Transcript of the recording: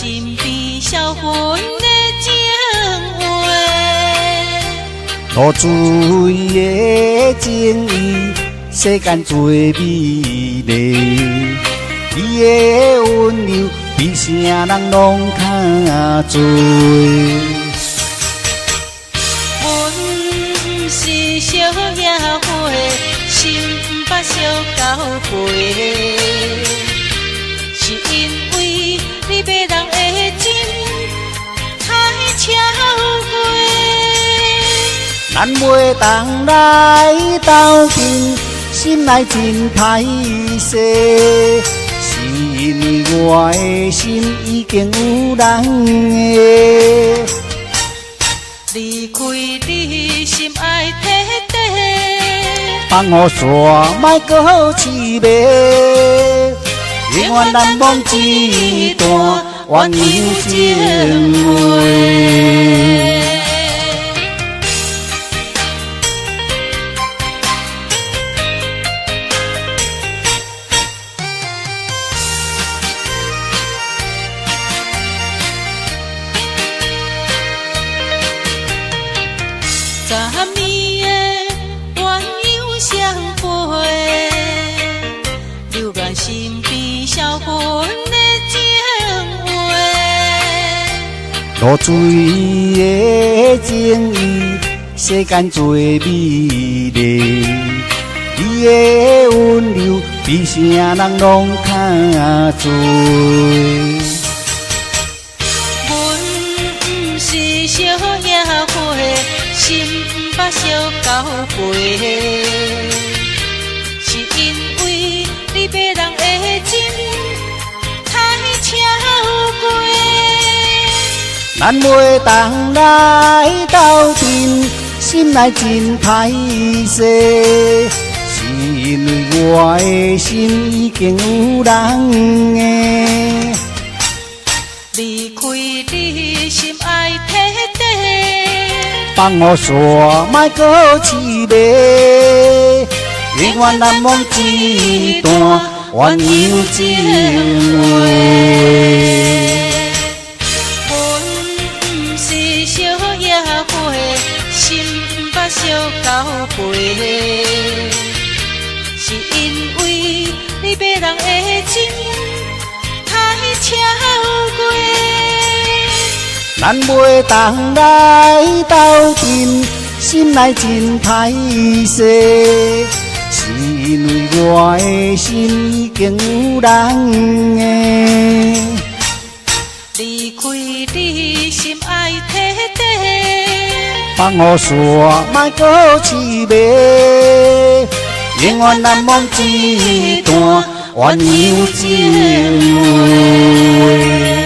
身边销魂的情话。露水的情意，世间最美丽。你的温柔，比啥人拢较多。阮不是小野花，心不捌相交陪，是因为你迷人的情太超过。咱袂当来斗阵，心内真歹势。是因为我的心已经有人的，离开你心爱体地，放我煞莫搁好凄迷。永远难忘一段鸳鸯情话。昨暝的鸳鸯相陪，留恋身边销魂的情话。露水的情意，世间最美丽。你的温柔，比啥人拢较多。阮不是小野花，心不捌相交陪，是因为你迷人的情太超过。咱袂当来斗阵，心内真歹势。是因为我的心已经有人的，离开你心爱体地，放我煞莫搁好凄迷。永远难忘一段鸳鸯情话。小野花，心不捌相交陪，是因为你迷人的情太超过。咱袂当来斗阵，心内真歹势。是因为我的心已经有人的，离开你心爱体地，放我煞莫搁好凄迷。永远难忘一段鸳鸯情话。